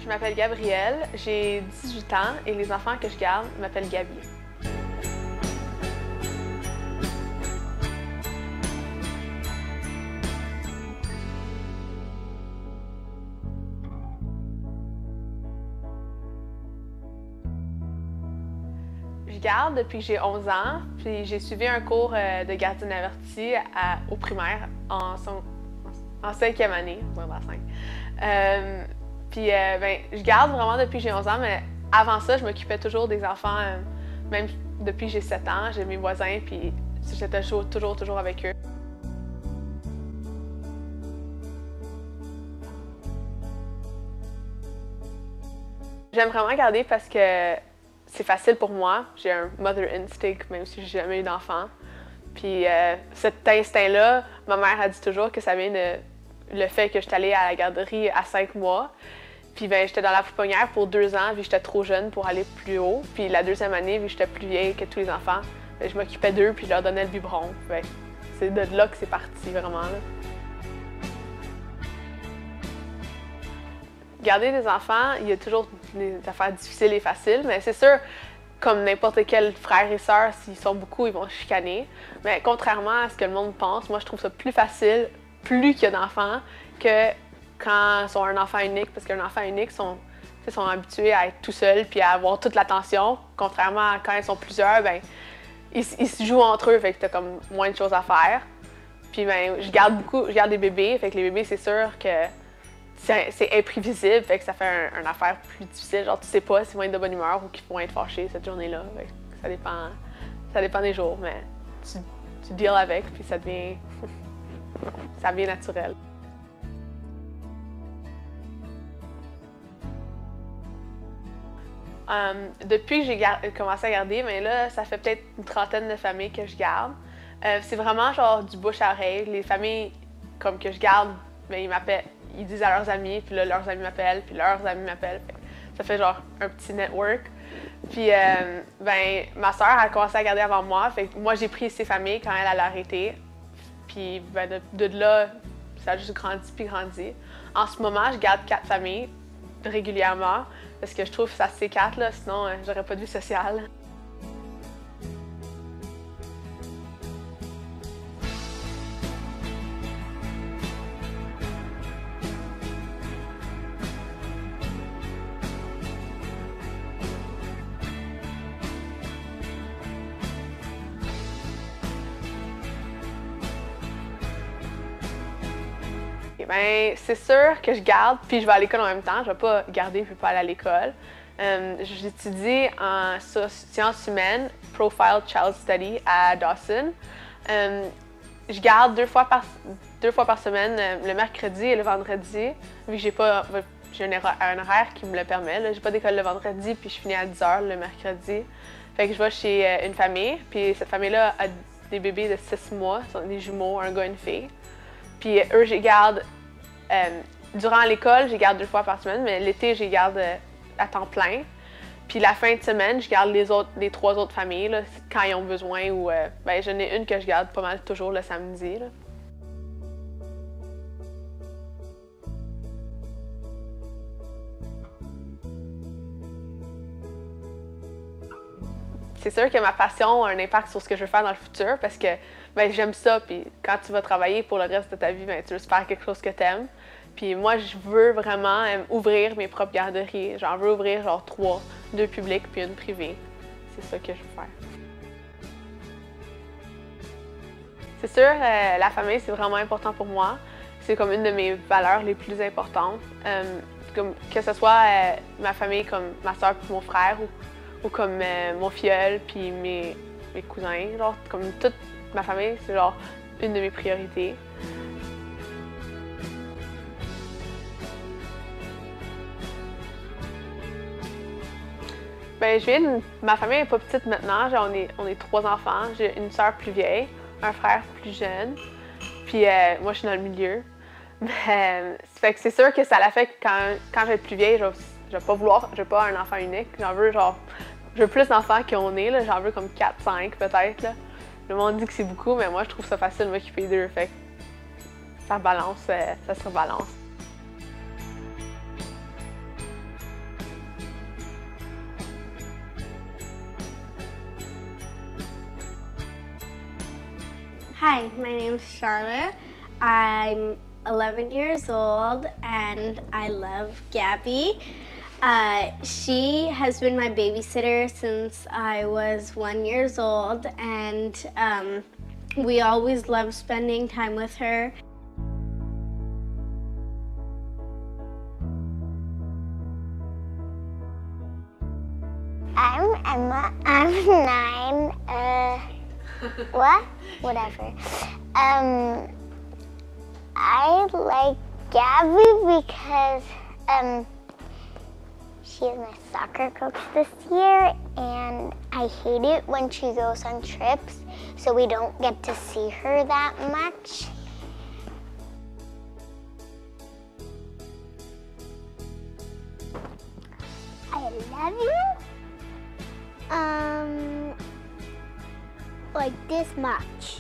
m'appelle Gabrielle, j'ai 18 ans et les enfants que je garde m'appellent Gabi. Je garde depuis que j'ai 11 ans, puis j'ai suivi un cours de gardienne avertie au primaire en 5e année, secondaire 5. Je garde vraiment depuis que j'ai 11 ans, mais avant ça, je m'occupais toujours des enfants, même depuis que j'ai 7 ans. J'ai mes voisins, puis j'étais toujours avec eux. J'aime vraiment garder parce que c'est facile pour moi. J'ai un mother instinct, même si j'ai jamais eu d'enfant. Puis cet instinct-là, ma mère a dit toujours que ça vient de le fait que j'étais allée à la garderie à 5 mois. Puis j'étais dans la pouponnière pour 2 ans, vu que j'étais trop jeune pour aller plus haut. Puis la 2e année, vu que j'étais plus vieille que tous les enfants, je m'occupais d'eux puis je leur donnais le biberon. C'est de là que c'est parti, vraiment. Là. Garder des enfants, il y a toujours des affaires difficiles et faciles, mais c'est sûr, comme n'importe quel frère et sœur, s'ils sont beaucoup, ils vont chicaner. Mais contrairement à ce que le monde pense, moi je trouve ça plus facile, plus qu'il y a d'enfants, que quand ils sont un enfant unique, parce qu'un enfant unique, sont habitués à être tout seuls puis à avoir toute l'attention. Contrairement à quand ils sont plusieurs, ils se jouent entre eux, fait que t'as comme moins de choses à faire. Puis je garde des bébés, fait que les bébés, c'est sûr que c'est imprévisible, fait que ça fait une affaire plus difficile. Genre, tu sais pas s'ils vont être de bonne humeur ou qu'ils vont être fâchés cette journée-là. Ça dépend des jours, mais tu deals avec, puis ça devient naturel. Depuis que j'ai commencé à garder, mais là, ça fait peut-être une trentaine de familles que je garde. C'est vraiment genre du bouche à oreille. Les familles comme que je garde, ils disent à leurs amis, puis là, leurs amis m'appellent, puis leurs amis m'appellent. Ça fait genre un petit network. Puis, ma soeur a commencé à garder avant moi. Fait que moi, j'ai pris ses familles quand elle a arrêté. Puis, de là, ça a juste grandi puis grandi. En ce moment, je garde 4 familles régulièrement parce que je trouve que ça s'écarte, là, sinon, j'aurais pas de vie sociale. C'est sûr que je garde, puis je vais à l'école en même temps. Je vais pas garder puis pas aller à l'école. J'étudie en sciences humaines, Profile Child Study à Dawson. Je garde deux fois par semaine, le mercredi et le vendredi, vu que j'ai un horaire qui me le permet. J'ai pas d'école le vendredi, puis je finis à 10 h le mercredi. Fait que je vais chez une famille, puis cette famille-là a des bébés de 6 mois, ce sont des jumeaux, un gars et une fille. Puis eux, je les garde durant l'école, je les garde 2 fois par semaine, mais l'été, je les garde à temps plein. Puis la fin de semaine, je garde les 3 autres familles là, quand ils ont besoin. Ou j'en ai une que je garde pas mal toujours le samedi. Là. C'est sûr que ma passion a un impact sur ce que je veux faire dans le futur parce que j'aime ça. Puis quand tu vas travailler pour le reste de ta vie, tu veux faire quelque chose que tu aimes. Puis moi, je veux vraiment ouvrir mes propres garderies. J'en veux ouvrir genre 3, 2 publiques puis une privée. C'est ça que je veux faire. C'est sûr, la famille, c'est vraiment important pour moi. C'est comme une de mes valeurs les plus importantes. Que ce soit ma famille comme ma soeur puis mon frère ou comme mon filleul puis mes cousins. Genre, comme toute ma famille, c'est genre une de mes priorités. Ma famille est pas petite maintenant. Genre, on est 3 enfants. J'ai une sœur plus vieille, un frère plus jeune. Puis moi, je suis dans le milieu. Mais fait que c'est sûr que ça l'a fait que quand je vais être plus vieille, je vais pas un enfant unique. Je veux plus d'enfants qu'on est. J'en veux comme 4, 5 peut-être. Le monde dit que c'est beaucoup, mais moi, je trouve ça facile de m'occuper d'eux. Fait que ça se rebalance. Hi, my name's Charlotte. I'm 11 years old and I love Gabby. She has been my babysitter since I was 1 year old, and we always love spending time with her. I'm Emma. I'm 9. What? Whatever. I like Gabby because she is my soccer coach this year, and I hate it when she goes on trips, so we don't get to see her that much. I love you. Like this much.